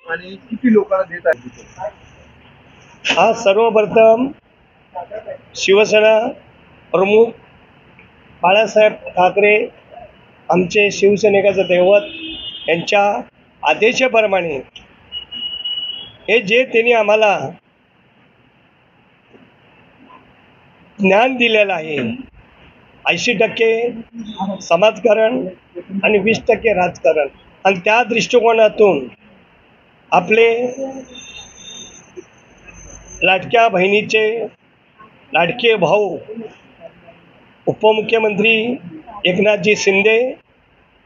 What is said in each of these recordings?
आणि किती लोकांना देत आहे? हा सर्वप्रथम शिवसेना प्रमुख बाळासाहेब ठाकरे आमचे शिवसैनिकाचं दैवत यांच्या आदेशाप्रमाणे हे जे त्यांनी आम्हाला ज्ञान दिलेलं आहे, 80% समाजकारण आणि 20% राजकारण, आणि त्या दृष्टिकोनातून आपले लाडक्या बहिणीचे लाडके भाऊ उपमुख्यमंत्री एकनाथजी शिंदे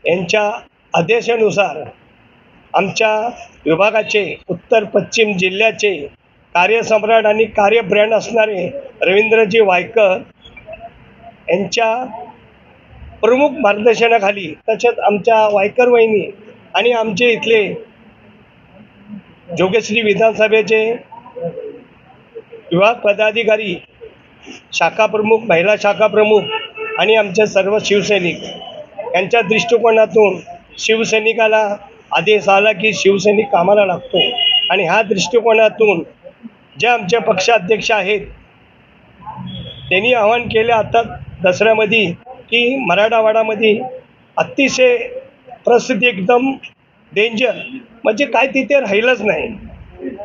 यांच्या आदेशानुसार आमच्या विभागाचे उत्तर पश्चिम जिल्ह्याचे कार्यसम्राट आणि कार्यब्रँड असणारे रवींद्रजी वायकर यांच्या प्रमुख मार्गदर्शनाखाली, तसेच आमच्या वायकर वहिनी आणि आमचे इथले जोगेश्वरी विधानसभेचे विभाग पदाधिकारी, शाखा प्रमुख, महिला शाखा प्रमुख आणि आमचे सर्व शिवसैनिक यांच्या दृष्टिकोनातून शिवसैनिकाला आदेश आला की शिवसैनिक कामाला लागतो, आणि ह्या दृष्टिकोनातून जे आमचे पक्षाध्यक्ष आहेत त्यांनी आवाहन केले आता दसऱ्यामध्ये की मराठवाड्यामध्ये अतिशय परिस्थिती एकदम डेंजर, म्हणजे काय तिथे राहिलंच नाही.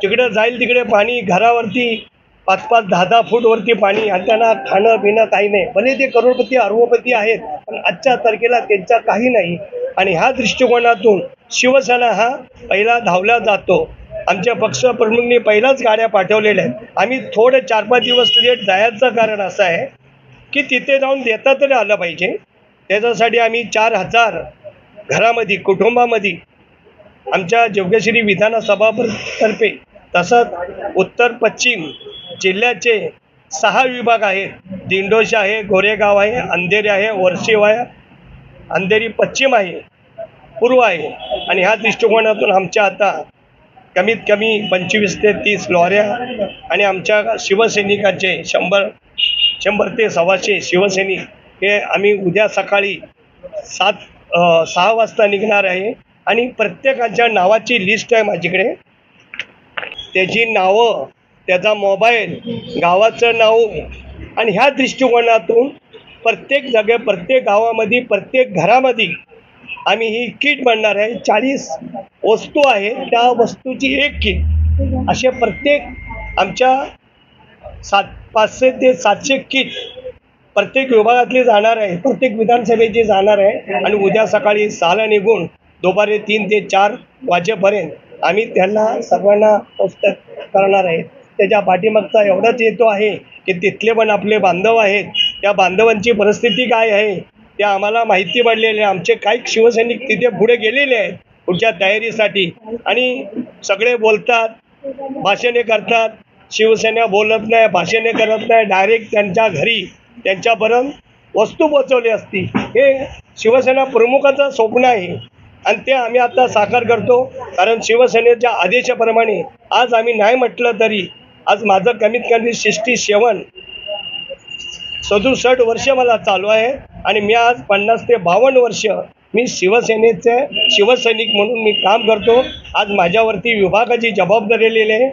तिकडे जाईल तिकडे पाणी, घरावरती 5-5, 10-10 फूटवरती पाणी, आणि त्यांना खाणं पिणं काही नाही. भले ते करोडपती अरबपती आहेत, पण आजच्या तारखेला त्यांचा काही नाही. आणि ह्या दृष्टिकोनातून शिवसेना हा पहिला धावला जातो. आमच्या पक्ष प्रमुखांनी पहिलाच गाड्या पाठवलेल्या आहेत. आम्ही थोडे 4-5 दिवस लेट जायचं कारण असं आहे की तिथे जाऊन देता तरी आलं पाहिजे. त्याच्यासाठी आम्ही 4000 घरामध्ये, कुटुंबामध्ये आमच्या जोगेश्वरी विधानसभातर्फे, तसंच उत्तर पश्चिम जिल्ह्याचे 6 विभाग आहेत. दिंडोशी आहे, गोरेगाव आहे, अंधेरी आहे, वर्षीव आहे, अंधेरी पश्चिम आहे, पूर्व आहे. आणि ह्या दृष्टिकोनातून आमच्या आता कमीत कमी 25 ते 30 लॉऱ्या आणि आमच्या शिवसैनिकांचे 100 ते 125 शिवसैनिक हे आम्ही उद्या सकाळी 6 वाजता निघणार आहे. आणि प्रत्येकाच्या नावाची लिस्ट आहे माझ्याकडे, त्याची नावं, त्याचा मोबाईल, गावाचं नाव, आणि ह्या दृष्टिकोनातून प्रत्येक जागे, प्रत्येक गावामध्ये, प्रत्येक घरामध्ये आम्ही ही किट बनणार आहे. 40 वस्तू आहेत, त्या वस्तूची एक किट, असे प्रत्येक आमच्या 500 ते 700 किट प्रत्येक विभागातली जाणार आहे, प्रत्येक विधानसभेची जाणार आहे. आणि उद्या सकाळी 6ला निघून दुपारी 3 ते 4 वाजेपर्यंत आम्ही त्यांना सर्वांना पोस्ट करणार आहे. त्याच्या पाठीमागचा एवढाच हेतू आहे की तिथले पण आपले बांधव आहेत, त्या बांधवांची परिस्थिती काय आहे ते आम्हाला माहिती पडलेली आहे. आमचे काही शिवसैनिक तिथे पुढे गेलेले आहेत पुढच्या तयारीसाठी, आणि सगळे बोलतात, भाषणे करतात. शिवसेना बोलत नाही, भाषणे करत नाही, डायरेक्ट त्यांच्या घरी त्यांच्यापर्यंत वस्तू पोचवली असती. हे शिवसेना प्रमुखाचं स्वप्न आहे, आणि ते आम्ही आता साकार करतो. कारण शिवसेनेच्या आदेशाप्रमाणे आज आम्ही नाही म्हटलं तरी आज माझं कमीत कमी 67 वर्ष मला चालू आहे, आणि मी आज 50 ते 52 वर्ष मी शिवसेनेचे शिवसैनिक म्हणून मी काम करतो. आज माझ्यावरती विभागाची जबाबदारी आलेली आहे.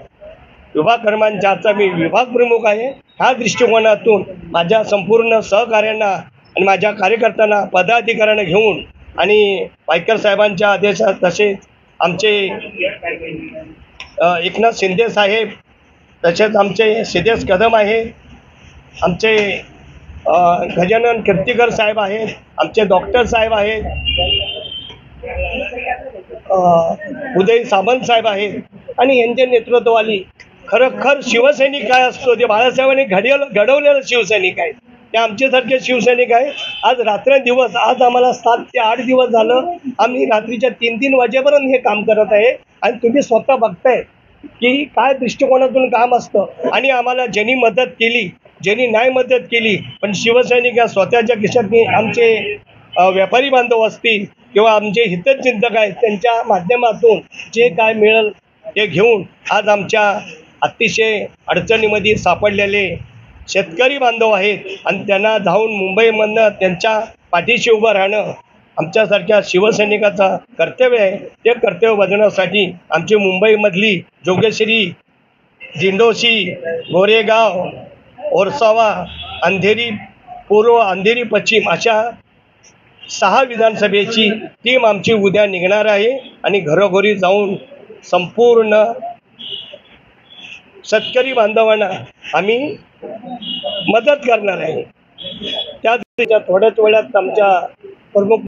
विभाग क्रमांक 4चा मी विभाग प्रमुख आहे. ह्या दृष्टिकोनातून माझ्या संपूर्ण सहकार्यांना आणि माझ्या कार्यकर्त्यांना, पदाधिकाऱ्यांना घेऊन, आणि वायकर साहेबांच्या आदेशात, तसेच आमचे एकनाथ शिंदे साहेब, तसेच आमचे सिद्धेश कदम आहे, आमचे गजानन कीर्तीकर साहेब आहेत, आमचे डॉक्टर साहेब आहेत, उदय सामंत साहेब आहेत, आणि यांच्या नेतृत्वाली खरोखर शिवसैनिक काय असतो ते बाळासाहेबांनी घडवलेलं शिवसैनिक आहे. ते आमच्यासारखे शिवसैनिक आहेत. आज रात्रंदिवस, आज आम्हाला 7 ते 8 दिवस झालं, आम्ही रात्रीच्या 3-3 वाजेपर्यंत हे काम करत आहे. आणि तुम्ही स्वतः बघताय की काय दृष्टिकोनातून काम असतं. आणि आम्हाला ज्यांनी मदत केली, ज्यांनी नाही मदत केली, पण शिवसैनिक या स्वतःच्या खिशातनी, आमचे व्यापारी बांधव असतील किंवा आमचे हितचिंतक आहेत, त्यांच्या माध्यमातून जे काय मिळेल ते घेऊन आज आमच्या अतिशय अडचणीमध्ये सापडलेले शेतकरी बांधव आहेत, आणि त्यांना जाऊन मुंबईमधनं त्यांच्या पाठीशी उभं राहणं आमच्यासारख्या शिवसैनिकाचा कर्तव्य आहे. ते कर्तव्य बजावण्यासाठी आमची मुंबईमधली जोगेश्वरी, दिंडोशी, गोरेगाव, ओरसावा, अंधेरी पूर्व, अंधेरी पश्चिम अशा 6 विधानसभेची टीम आमची उद्या निघणार आहे आणि घरोघरी जाऊन संपूर्ण शेतकरी बांधवांना आम्ही मदत करणार आहे. त्या थोड्याच वेळात आमच्या प्रमुख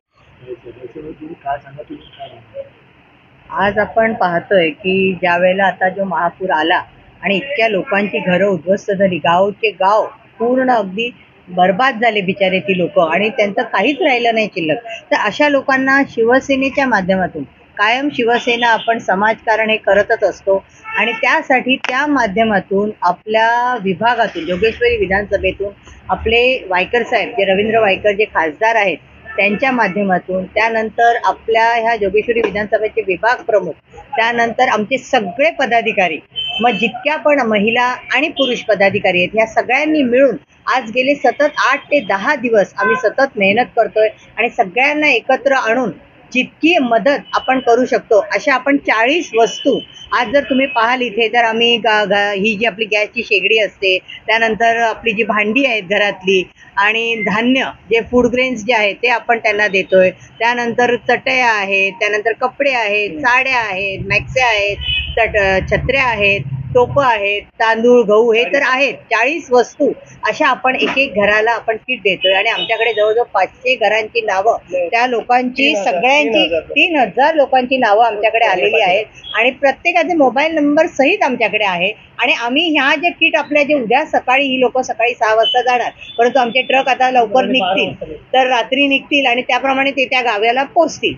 आज आपण पाहतोय की ज्या वेळेला आता जो महापूर आला आणि इतक्या लोकांची घरं उद्ध्वस्त झाली, गावचे गाव पूर्ण अगदी बर्बाद झाले बिचारे ती लोक, आणि त्यांचं काहीच राहिलं नाही शिल्लक. तर अशा लोकांना शिवसेनेच्या माध्यमातून, कायम शिवसेना आपण समाजकारण हे करतच असतो, आणि त्यासाठी त्या माध्यमातून आपल्या विभागातून जोगेश्वरी विधानसभेतून आपले वायकर साहेब, जे रवींद्र वायकर जे खासदार आहेत, त्यांच्या माध्यमातून, त्यानंतर आपल्या ह्या जोगेश्वरी विधानसभेचे विभाग प्रमुख, त्यानंतर आमचे सगळे पदाधिकारी, मग जितक्या पण महिला आणि पुरुष पदाधिकारी आहेत, ह्या सगळ्यांनी मिळून आज गेले सतत 8 ते 10 दिवस आम्ही सतत मेहनत करतोय आणि सगळ्यांना एकत्र आणून जितकी मदत आपण करू शकतो अशा आपण 40 वस्तू, आज जर तुम्ही पाहाल इथे तर आम्ही ही जी आपली गॅसची शेगडी असते, त्यानंतर आपली जी भांडी आहेत घरातली, आणि धान्य जे फूड ग्रेन्स जे आहेत ते आपण त्यांना देतोय, त्यानंतर चटया आहेत, त्यानंतर कपडे आहेत, साड्या आहेत, मॅक्स्या आहेत, छत्र्या आहेत, टोपं आहेत, तांदूळ, गहू हे तर आहेत. 40 वस्तू अशा आपण एक एक घराला आपण किट देतोय, आणि आमच्याकडे जवळजवळ 500 घरांची नावं, त्या लोकांची सगळ्यांची 3000 लोकांची नावं आमच्याकडे आलेली आहेत, आणि प्रत्येकाचे मोबाईल नंबर सहित आमच्याकडे आहे. आणि आम्ही ह्या जे किट आपल्या जे उद्या सकाळी, ही लोक सकाळी 6 वाजता जाणार, परंतु आमचे ट्रक आता लवकर निघतील, तर रात्री निघतील आणि त्याप्रमाणे ते त्या गावाला पोहोचतील.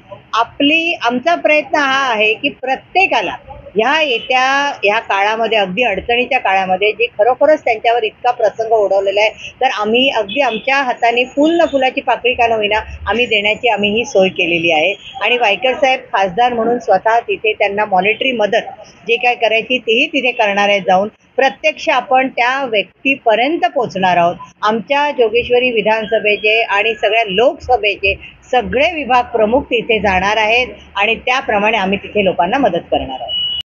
आमचा प्रयत्न हा आहे की प्रत्येकाला ह्या काळामध्ये, अगदी अडचणीच्या काळामध्ये, जे खरोखरच त्यांच्यावर इतका प्रसंग ओढवलेला आहे, तर आम्ही अगदी आमच्या हाताने फुल न फुलाची पाकळी का होईना आम्ही देण्याची आम्ही ही सोय केलेली आहे. आणि वायकर साहेब खासदार म्हणून स्वतः तिथे त्यांना मॉनिटरी मदत जे काय करायची तेही तिथे करणार आहेत. जाऊन प्रत्यक्ष आपण त्या व्यक्तीपर्यंत पोहोचणार आहोत. आमच्या जोगेश्वरी विधानसभेचे आणि सगळ्या लोकसभेचे सगळे विभाग प्रमुख तिथे जाणार आहेत, आणि त्याप्रमाणे आम्ही तिथे लोकांना मदत करणार आहोत.